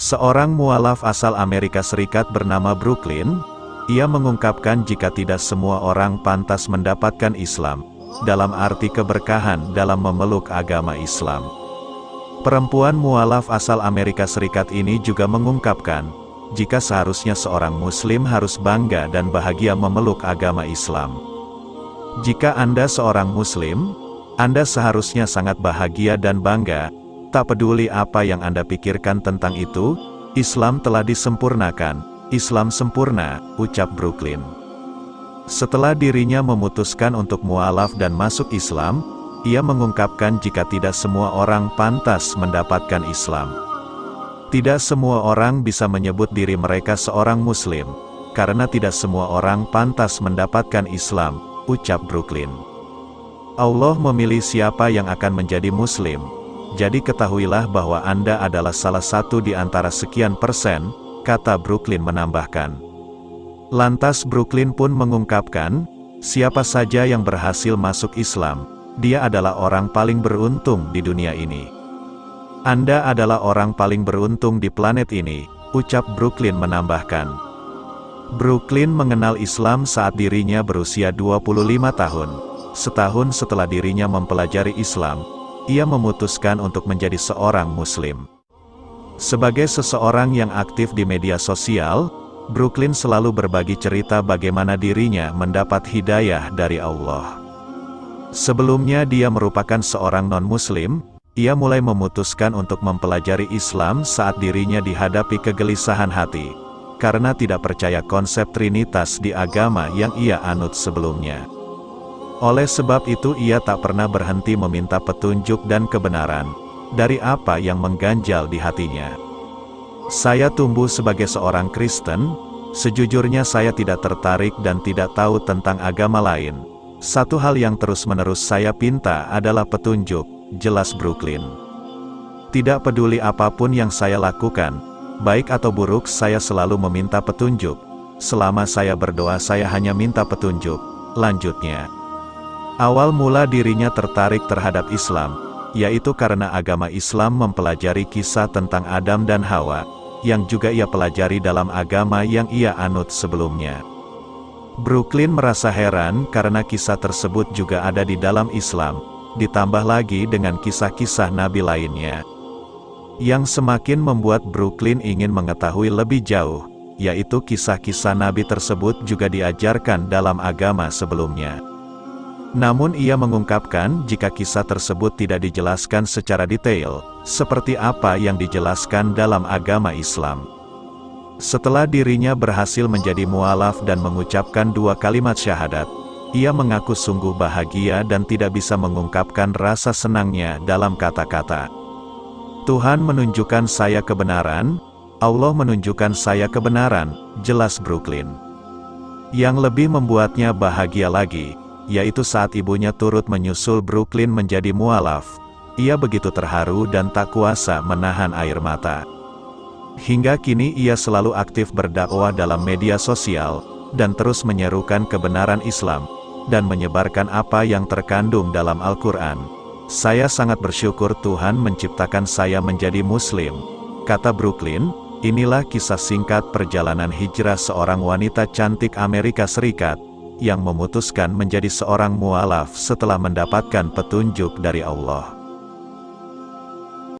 Seorang mualaf asal Amerika Serikat bernama Brooklyn, ia mengungkapkan jika tidak semua orang pantas mendapatkan Islam, dalam arti keberkahan dalam memeluk agama Islam. Perempuan mualaf asal Amerika Serikat ini juga mengungkapkan, jika seharusnya seorang Muslim harus bangga dan bahagia memeluk agama Islam. Jika Anda seorang Muslim, Anda seharusnya sangat bahagia dan bangga. Tak peduli apa yang Anda pikirkan tentang itu, Islam telah disempurnakan. Islam sempurna, ucap Brooklyn. Setelah dirinya memutuskan untuk mualaf dan masuk Islam, ia mengungkapkan jika tidak semua orang pantas mendapatkan Islam. Tidak semua orang bisa menyebut diri mereka seorang Muslim, karena tidak semua orang pantas mendapatkan Islam, ucap Brooklyn. Allah memilih siapa yang akan menjadi Muslim. Jadi ketahuilah bahwa Anda adalah salah satu di antara sekian persen, kata Brooklyn menambahkan. Lantas Brooklyn pun mengungkapkan, siapa saja yang berhasil masuk Islam, dia adalah orang paling beruntung di dunia ini. Anda adalah orang paling beruntung di planet ini, ucap Brooklyn menambahkan. Brooklyn mengenal Islam saat dirinya berusia 25 tahun. Setahun setelah dirinya mempelajari Islam, ia memutuskan untuk menjadi seorang Muslim. Sebagai seseorang yang aktif di media sosial, Brooklyn selalu berbagi cerita bagaimana dirinya mendapat hidayah dari Allah. Sebelumnya dia merupakan seorang non-Muslim, ia mulai memutuskan untuk mempelajari Islam saat dirinya dihadapi kegelisahan hati, karena tidak percaya konsep Trinitas di agama yang ia anut sebelumnya. Oleh sebab itu ia tak pernah berhenti meminta petunjuk dan kebenaran, dari apa yang mengganjal di hatinya. Saya tumbuh sebagai seorang Kristen, sejujurnya saya tidak tertarik dan tidak tahu tentang agama lain. Satu hal yang terus-menerus saya pinta adalah petunjuk, jelas Brooklyn. Tidak peduli apapun yang saya lakukan, baik atau buruk saya selalu meminta petunjuk. Selama saya berdoa saya hanya minta petunjuk, lanjutnya. Awal mula dirinya tertarik terhadap Islam, yaitu karena agama Islam mempelajari kisah tentang Adam dan Hawa, yang juga ia pelajari dalam agama yang ia anut sebelumnya. Brooklyn merasa heran karena kisah tersebut juga ada di dalam Islam, ditambah lagi dengan kisah-kisah nabi lainnya. Yang semakin membuat Brooklyn ingin mengetahui lebih jauh, yaitu kisah-kisah nabi tersebut juga diajarkan dalam agama sebelumnya. Namun ia mengungkapkan jika kisah tersebut tidak dijelaskan secara detail, seperti apa yang dijelaskan dalam agama Islam. Setelah dirinya berhasil menjadi mualaf dan mengucapkan 2 kalimat syahadat, ia mengaku sungguh bahagia dan tidak bisa mengungkapkan rasa senangnya dalam kata-kata. Tuhan menunjukkan saya kebenaran, Allah menunjukkan saya kebenaran, jelas Brooklyn. Yang lebih membuatnya bahagia lagi, yaitu saat ibunya turut menyusul Brooklyn menjadi mualaf, ia begitu terharu dan tak kuasa menahan air mata. Hingga kini ia selalu aktif berdakwah dalam media sosial, dan terus menyerukan kebenaran Islam, dan menyebarkan apa yang terkandung dalam Al-Quran. Saya sangat bersyukur Tuhan menciptakan saya menjadi Muslim, kata Brooklyn. Inilah kisah singkat perjalanan hijrah seorang wanita cantik Amerika Serikat, yang memutuskan menjadi seorang mualaf setelah mendapatkan petunjuk dari Allah.